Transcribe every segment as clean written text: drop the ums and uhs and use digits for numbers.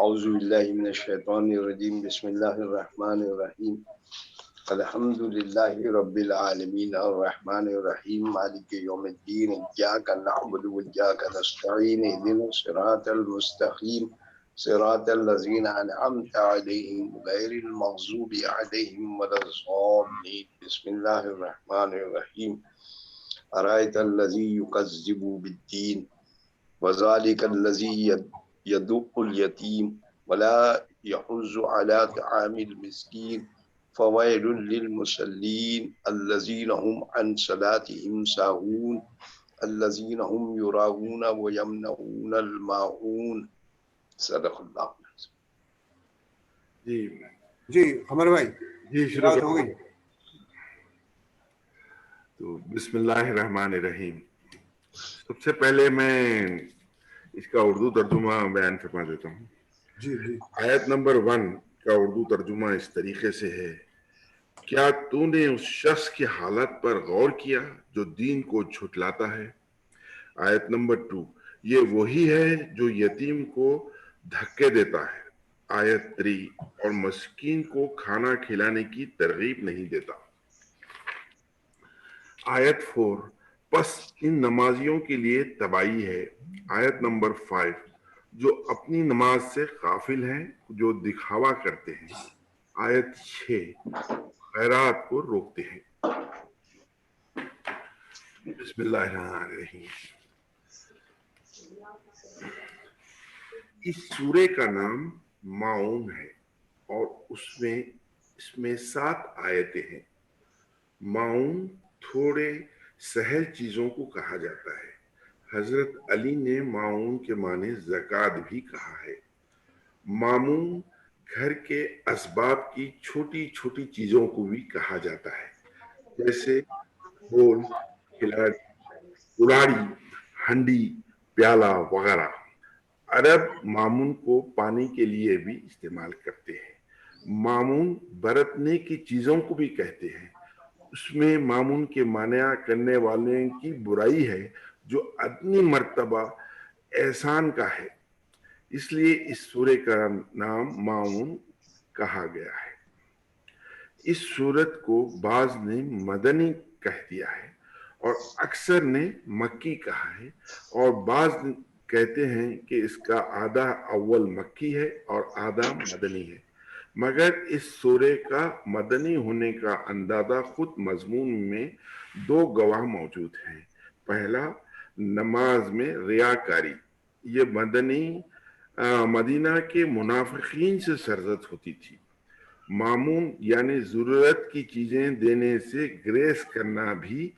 اعوذ باللہ من الشیطان الرجیم بسم اللہ الرحمن الرحیم الحمد للہ رب العالمین الرحمن الرحیم مالک یوم الدین ایاک نعبد و ایاک نستعین اهدنا الصراط المستقیم صراط الذین انعمت علیہم غیر المغضوب علیہم ولا الضالین بسم اللہ الرحمن الرحیم ارأیت الذی یکذب بالدین وذلک الذی يدق اليتيم ولا يحض على طعام المسكين فويل للمصلين الذين هم عن صلاتهم ساهون الذين هم يراءون ويمنعون الماعون صدق اللہ جی قمر بھائی جی شروع ہو گئی. تو بسم اللہ الرحمن الرحیم. سب سے پہلے میں اس کا اردو ترجمہ بیان فرما دیتا ہوں. جی جی آیت نمبر 1 کا اردو ترجمہ اس طریقے سے ہے: کیا تو نے اس شخص کی حالت پر غور کیا جو دین کو جھٹلاتا ہے؟ آیت نمبر 2: یہ وہی ہے جو یتیم کو دھکے دیتا ہے. آیت 3: اور مسکین کو کھانا کھلانے کی ترغیب نہیں دیتا. آیت 4: پس ان نمازیوں کے لیے تباہی ہے. آیت نمبر 5: جو اپنی نماز سے غافل ہیں، جو دکھاوا کرتے ہیں. آیت 6: خیرات کو روکتے ہیں. بسم اللہ الرحمن الرحیم. اس سورے کا نام ماعون ہے اور اس میں 7 آیتیں ہیں. ماعون تھوڑے سہل چیزوں کو کہا جاتا ہے. حضرت علی نے ماعون کے معنی زکوٰۃ بھی کہا ہے. مامون گھر کے اسباب کی چھوٹی چھوٹی چیزوں کو بھی کہا جاتا ہے، جیسے ڈھول، کلاڑی، ہنڈی، پیالہ وغیرہ. عرب مامون کو پانی کے لیے بھی استعمال کرتے ہیں. مامون برتنے کی چیزوں کو بھی کہتے ہیں. اس میں مامون کے معنی کرنے والے کی برائی ہے جو ادنی مرتبہ احسان کا ہے، اس لیے اس سورے کا نام ماعون کہا گیا ہے. اس سورت کو بعض نے مدنی کہہ دیا ہے اور اکثر نے مکی کہا ہے، اور بعض کہتے ہیں کہ اس کا آدھا اول مکی ہے اور آدھا مدنی ہے. مگر اس سورے کا مدنی ہونے کا اندازہ خود مضمون میں 2 گواہ موجود ہیں. پہلا، نماز میں ریاکاری. یہ مدینہ کے منافقین سے سرزد ہوتی تھی. مامون یعنی ضرورت کی چیزیں دینے سے گریز کرنا بھی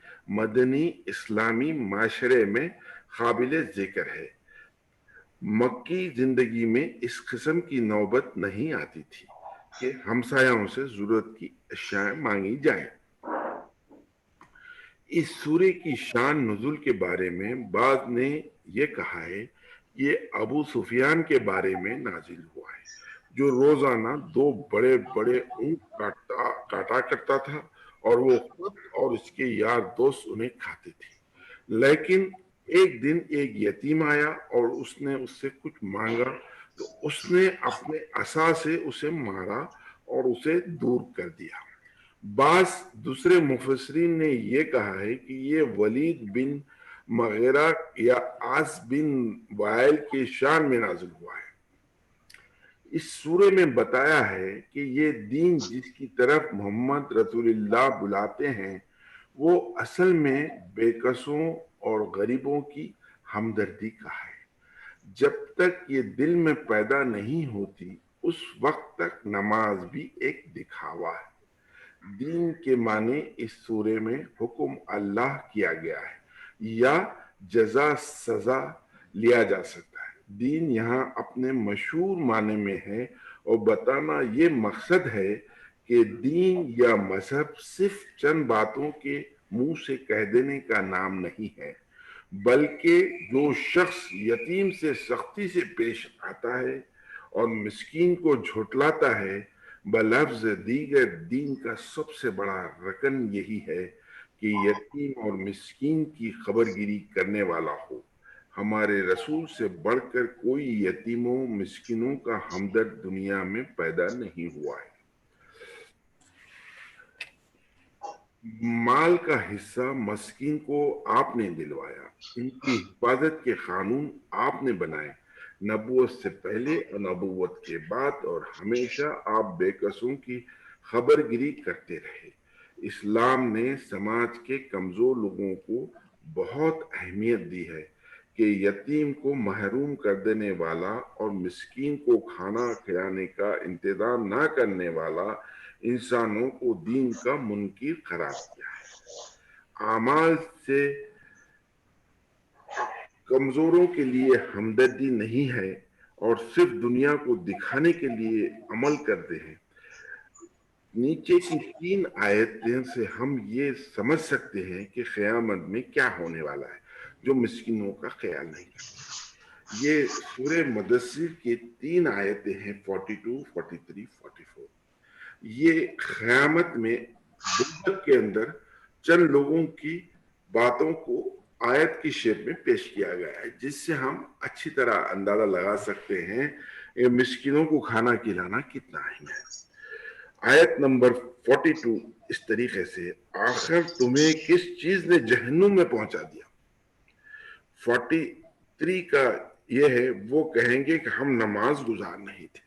مدنی اسلامی معاشرے میں قابل ذکر ہے. مکی زندگی میں اس قسم کی نوبت نہیں آتی تھی کہ ہمسایوں سے ضرورت کی اشیاء مانگی جائیں. اس سورے کی شان نزول کے بارے میں بعض نے یہ کہا ہے یہ ابو سفیان کے بارے میں نازل ہوا ہے، جو روزانہ 2 بڑے بڑے اونٹ کاٹا کرتا تھا اور وہ خود اور اس کے یار دوست انہیں کھاتے تھے. لیکن ایک دن ایک یتیم آیا اور اس نے اس سے کچھ مانگا تو اس نے اپنے عصا سے اسے مارا اور اسے دور کر دیا. بعض دوسرے مفسرین نے یہ کہا ہے کہ یہ ولید بن مغیرہ یا عاص بن وائل کے شان میں نازل ہوا ہے. اس سورے میں بتایا ہے کہ یہ دین جس کی طرف محمد رسول اللہ بلاتے ہیں وہ اصل میں بے کسوں اور غریبوں کی ہمدردی کا ہے. جب تک یہ دل میں پیدا نہیں ہوتی اس وقت تک نماز بھی ایک دکھاوا ہے. دین کے معنی اس سورے میں حکم اللہ کیا گیا ہے یا جزا سزا لیا جا سکتا ہے. دین یہاں اپنے مشہور معنی میں ہے اور بتانا یہ مقصد ہے کہ دین یا مذہب صرف چند باتوں کے منہ سے کہہ دینے کا نام نہیں ہے، بلکہ جو شخص یتیم سے سختی سے پیش آتا ہے اور مسکین کو جھٹلاتا ہے، بلفظ دیگر دین کا سب سے بڑا رکن یہی ہے کہ یتیم اور مسکین کی خبرگیری کرنے والا ہو. ہمارے رسول سے بڑھ کر کوئی یتیموں مسکینوں کا ہمدرد دنیا میں پیدا نہیں ہوا ہے۔ مال کا حصہ مسکین کو آپ نے دلوایا، ان کی حفاظت کے قانون آپ نے بنائے، نبوت سے پہلے اور نبوت کے بعد، اور ہمیشہ آپ بے قصوں کی خبر گیری کرتے رہے۔ اسلام نے سماج کے کمزور لوگوں کو بہت اہمیت دی ہے کہ یتیم کو محروم کر دینے والا اور مسکین کو کھانا کھلانے کا انتظام نہ کرنے والا انسانوں کو دین کا منکر قرار دیا ہے۔ اعمال سے کمزوروں کے لیے ہمدردی نہیں ہے اور صرف دنیا کو دکھانے کے لیے عمل کرتے ہیں۔ نیچے کی 3 آیتیں سے ہم یہ سمجھ سکتے ہیں کہ قیامت میں کیا ہونے والا ہے، جو مسکینوں کا خیال نہیں کرتے۔ یہ سورہ مدثر کی 3 آیتیں ہیں، 42، 43، 44۔ یہ قیامت میں دوزخ کے اندر چند لوگوں کی باتوں کو آیت کی شیپ میں پیش کیا گیا ہے، جس سے ہم اچھی طرح اندازہ لگا سکتے ہیں کہ مسکینوں کو کھانا کھلانا کتنا اہم ہے۔ آیت نمبر 42 اس طریقے سے، آخر تمہیں کس چیز نے جہنم میں پہنچا دیا۔ 43 کا یہ ہے، وہ کہیں گے کہ ہم نماز گزار نہیں تھے۔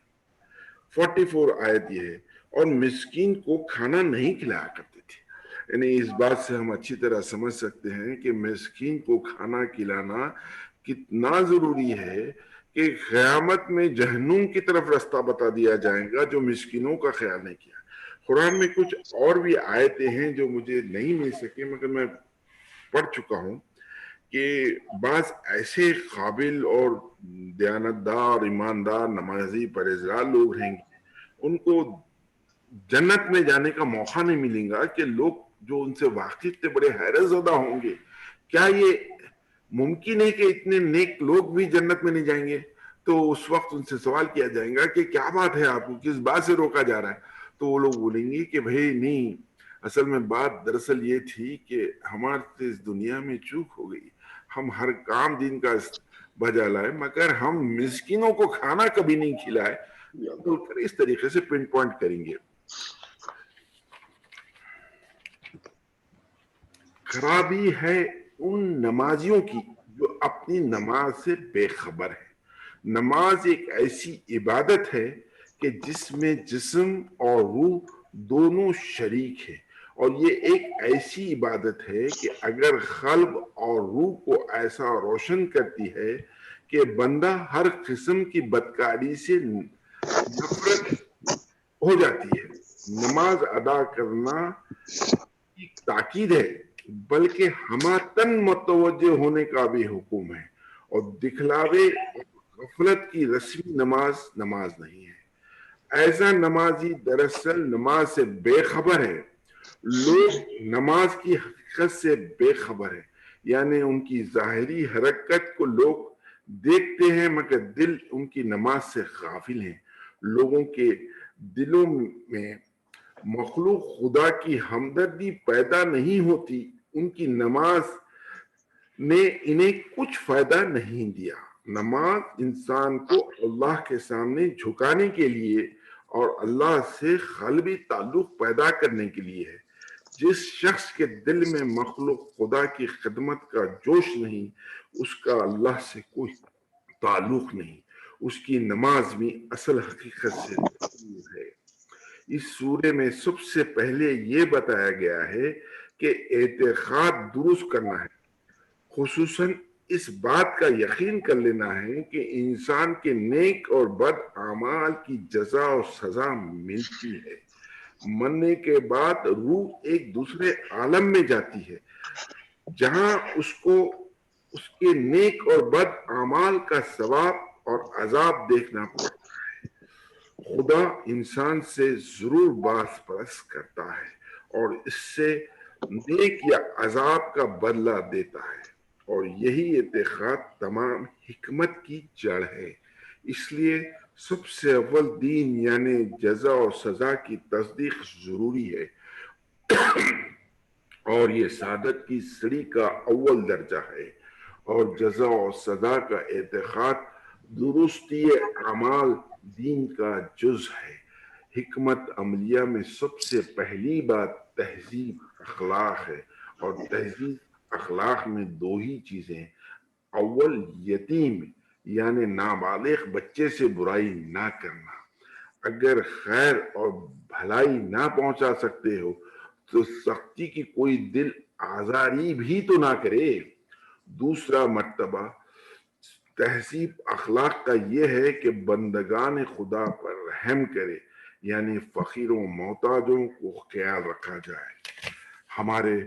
44 آیت یہ ہے، اور مسکین کو کھانا نہیں کھلایا کرتے تھے۔ یعنی اس بات سے ہم اچھی طرح سمجھ سکتے ہیں کہ مسکین کو کھانا کھلانا کتنا ضروری ہے کہ قیامت میں جہنم کی طرف رستہ بتا دیا جائے گا جو مسکینوں کا خیال نہیں کیا۔ قرآن میں کچھ اور بھی آیتیں ہیں جو مجھے نہیں مل سکے، مگر میں پڑھ چکا ہوں کہ بعض ایسے قابل اور دیانتدار، ایماندار، نمازی، پرہیزگار لوگ رہیں گے، ان کو جنت میں جانے کا موقع نہیں ملے گا کہ لوگ جو ان سے واقف تھے بڑے حیرت زدہ ہوں گے، کیا یہ ممکن ہے کہ اتنے نیک لوگ بھی جنت میں نہیں جائیں گے؟ تو اس وقت ان سے سوال کیا جائے گا کہ کیا بات ہے، آپ کو کس بات سے روکا جا رہا ہے؟ تو وہ لوگ بولیں گے کہ بھئی نہیں، اصل میں بات دراصل یہ تھی کہ ہمارے سے اس دنیا میں چوک ہو گئی، ہم ہر کام دین کا بجا لائے مگر ہم مسکینوں کو کھانا کبھی نہیں کھلائے۔ اس طریقے سے پن پوائنٹ کریں گے۔ خرابی ہے ان نمازیوں کی جو اپنی نماز سے بے خبر ہے۔ نماز ایک ایسی عبادت ہے کہ جس میں جسم اور روح دونوں شریک ہے، اور یہ ایک ایسی عبادت ہے کہ اگر قلب اور روح کو ایسا روشن کرتی ہے کہ بندہ ہر قسم کی بدکاری سے نفرت ہو جاتی ہے۔ نماز ادا کرنا ایک تاکید ہے، بلکہ ہماتن متوجہ ہونے کا بھی حکم ہے، اور دکھلاوے غفلت کی رسمی نماز نہیں ہے۔ ایسا نمازی دراصل نماز سے بے خبر ہے۔ لوگ نماز کی حقیقت سے بے خبر ہے، یعنی ان کی ظاہری حرکت کو لوگ دیکھتے ہیں مگر دل ان کی نماز سے غافل ہیں۔ لوگوں کے دلوں میں مخلوق خدا کی ہمدردی پیدا نہیں ہوتی، ان کی نماز نے انہیں کچھ فائدہ نہیں دیا۔ نماز انسان کو اللہ کے سامنے جھکانے کے لیے اور اللہ سے قلبی تعلق پیدا کرنے کے لیے ہے۔ جس شخص کے دل میں مخلوق خدا کی خدمت کا جوش نہیں، اس کا اللہ سے کوئی تعلق نہیں، اس کی نماز بھی اصل حقیقت سے دور ہے۔ اس سورے میں سب سے پہلے یہ بتایا گیا ہے کہ اعتقاد درست کرنا ہے، خصوصاً اس بات کا یقین کر لینا ہے کہ انسان کے نیک اور بد اعمال کی جزا اور سزا ملتی ہے۔ مرنے کے بعد روح ایک دوسرے عالم میں جاتی ہے جہاں اس کو اس کے نیک اور بد اعمال کا ثواب اور عذاب دیکھنا پڑتا ہے۔ خدا انسان سے ضرور باس پرس کرتا ہے اور اس سے نیک یا عذاب کا بدلہ دیتا ہے، اور یہی اعتقاد تمام حکمت کی جڑ ہے۔ اس لیے سب سے اول دین یعنی جزا اور سزا کی تصدیق ضروری ہے، اور یہ سعادت کی سیڑھی کا اول درجہ ہے۔ اور جزا و سزا کا اعتقاد درستی اعمال دین کا جز ہے۔ حکمت عملیہ میں سب سے پہلی بات تہذیب اخلاق ہے، اور تہذیب اخلاق میں دو ہی چیزیں، اول یتیم یعنی نابالغ بچے سے برائی نہ کرنا، اگر خیر اور بھلائی نہ پہنچا سکتے ہو تو سختی کی کوئی دل آزاری بھی تو نہ کرے۔ دوسرا مرتبہ تہذیب اخلاق کا یہ ہے کہ بندگان خدا پر رحم کرے، یعنی فقیروں محتاجوں کو خیال رکھا جائے۔ ہمارے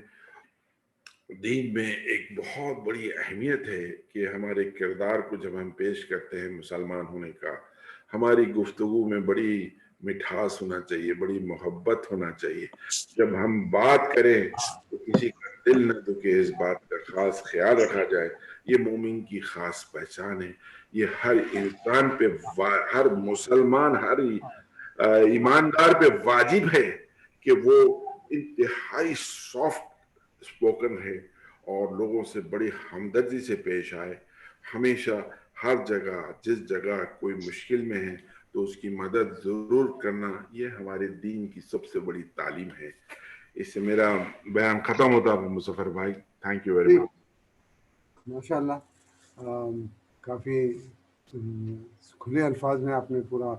دین میں ایک بہت بڑی اہمیت ہے کہ ہمارے کردار کو جب ہم پیش کرتے ہیں مسلمان ہونے کا، ہماری گفتگو میں بڑی مٹھاس ہونا چاہیے، بڑی محبت ہونا چاہیے۔ جب ہم بات کریں تو کسی کا دل نہ دکھے، اس بات کا خاص خیال رکھا جائے۔ یہ مومن کی خاص پہچان ہے۔ یہ ہر انسان پہ، ہر مسلمان، ہر ایماندار پہ واجب ہے کہ وہ انتہائی سافٹ اسپوکن ہے اور لوگوں سے بڑی ہمدردی سے پیش آئے۔ ہمیشہ ہر جگہ جس جگہ کوئی مشکل میں ہے تو اس کی مدد ضرور کرنا، یہ ہمارے دین کی سب سے بڑی تعلیم ہے۔ اس سے میرا بیان ختم ہوتا ہے مظفر بھائی، تھینک یو ویری مچ۔ ماشاء اللہ، کافی کھلے الفاظ میں آپ نے پورا